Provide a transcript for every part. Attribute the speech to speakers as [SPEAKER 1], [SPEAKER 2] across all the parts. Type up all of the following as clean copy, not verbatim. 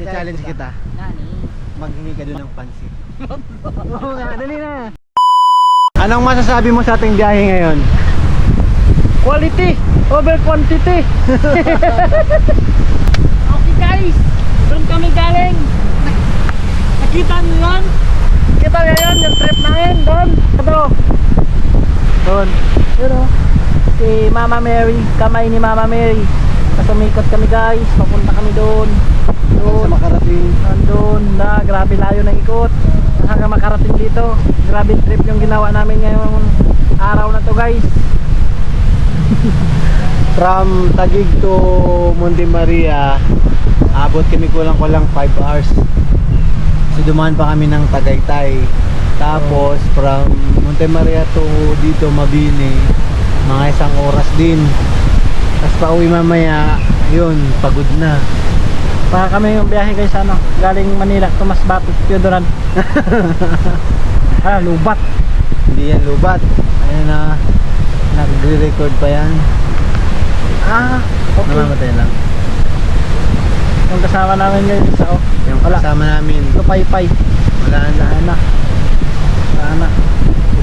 [SPEAKER 1] Challenge kita.
[SPEAKER 2] Nani?
[SPEAKER 1] Maghingi ka doon ng pansit. Oo nga, dali na. Anong masasabi mo sa ating biyahe ngayon?
[SPEAKER 2] Quality over quantity. Okay guys, doon kami galing. Nakita niyo yun? Kita niyo yun, yung trip namin doon. Ito. Doon. Yun o. Si Mama Mary, kamay ni Mama Mary. Kasumikot kami guys, papunta kami doon.
[SPEAKER 1] Sa makarating.
[SPEAKER 2] Nandun na, grabe layo ng ikot hanggang makarating dito. Grabe trip yung ginawa namin ngayong araw na to guys.
[SPEAKER 1] From Taguig to Monte Maria, abot kami kulang-kulang 5 hours. So dumaan pa kami ng Tagaytay. Tapos from Monte Maria to dito Mabini, mga 1 oras din. Tapos pauwi mamaya, yun, pagod na.
[SPEAKER 2] Para kami yung biyahe guys, ano, galing Manila to Masbate, Teodoran. Lubat.
[SPEAKER 1] Hindi yan lubat. Ayan na, nagre-record pa yan.
[SPEAKER 2] Okay.
[SPEAKER 1] Namamatay lang.
[SPEAKER 2] Yung kasama namin guys,
[SPEAKER 1] Yung kasama namin,
[SPEAKER 2] lupay-pay.
[SPEAKER 1] wala na.
[SPEAKER 2] Wala na.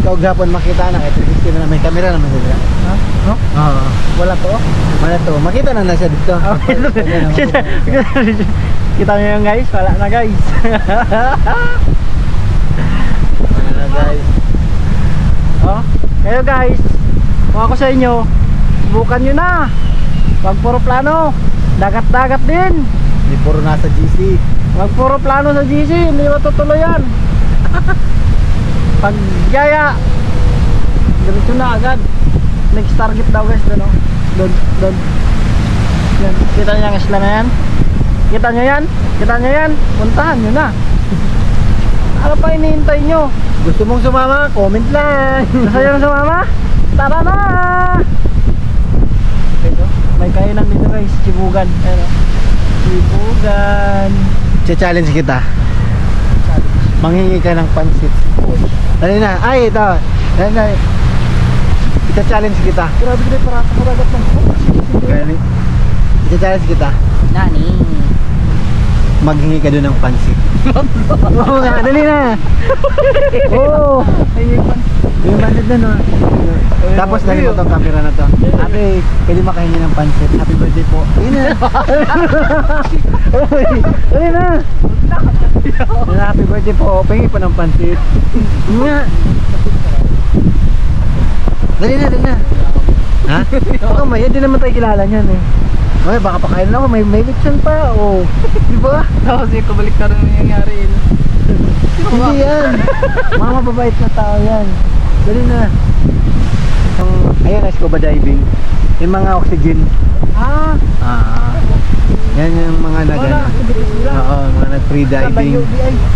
[SPEAKER 1] Ikaw gapon makita na, kahit 360 na may camera naman sila.
[SPEAKER 2] Ha? No?
[SPEAKER 1] Oo.
[SPEAKER 2] Wala to.
[SPEAKER 1] Wala to, makita na siya dito.
[SPEAKER 2] Kita nyo yung guys, wala na guys.
[SPEAKER 1] Wala na guys.
[SPEAKER 2] Oh, kayo guys, kung ako sa inyo, subukan nyo na. Wag puro plano, dagat-dagat din.
[SPEAKER 1] Hindi puro nasa GC.
[SPEAKER 2] Wag puro plano sa GC, hindi matutuloy yan. Pag gaya, diretso na agad. Next target daw guys, doon. Doon. Yan, kita nyo yung isla na yan? Kita nyo yan? Kita nyo yan? Puntahan nyo na. Ano pa hinihintay nyo?
[SPEAKER 1] Gusto mong sumama? Comment lang.
[SPEAKER 2] Gusto nyo sumama? Tara na! Ito, may kainan dito guys, Chibugan. Ayan, Chibugan.
[SPEAKER 1] Challenge kita. Manghingi ka ng pansit. Dali na. Ay, ito. Dali na. Challenge kita.
[SPEAKER 2] Grabe ka para karagat ng
[SPEAKER 1] Galing. Challenge kita.
[SPEAKER 2] Nani?
[SPEAKER 1] Maghingi ka doon ng pansit. Oo nga, dali na. Oo. Yung pansit na no. Tapos dali mo tong camera na to. Ate, pwede makahingi ng pansit. Happy birthday po. Dali na. Dali na. Happy birthday po. Pahingi po ng pansit. Nga. Dali na, dali na. Ha? Baka maya, di naman tayo kilala niyan eh. Ay, baka pakain na ako, may lechon pa, oh. Di ba?
[SPEAKER 2] Tapos yung kabalik na rin yung nangyari.
[SPEAKER 1] Hindi yan. Mga mababait na tao yan. Dali na. Ayan, scuba diving. Yung mga oxygen. Yan yung mga nagano. Oo, mga nag-free diving.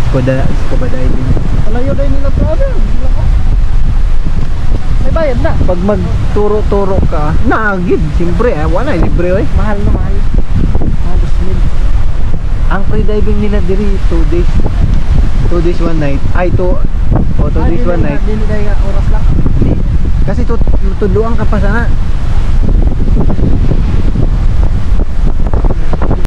[SPEAKER 1] Scuba diving.
[SPEAKER 2] Malayo tayo nila brother. May bayad na.
[SPEAKER 1] Pag magturo-turo ka, nagid, siyempre, wala, libre eh.
[SPEAKER 2] Mahal na mahal.
[SPEAKER 1] Ang free diving nila diri 2 days. 2 days 1 night. Ay, 2 days 1 night.
[SPEAKER 2] Hindi tayo oras lang.
[SPEAKER 1] Kasi tutuluan ka pa sana.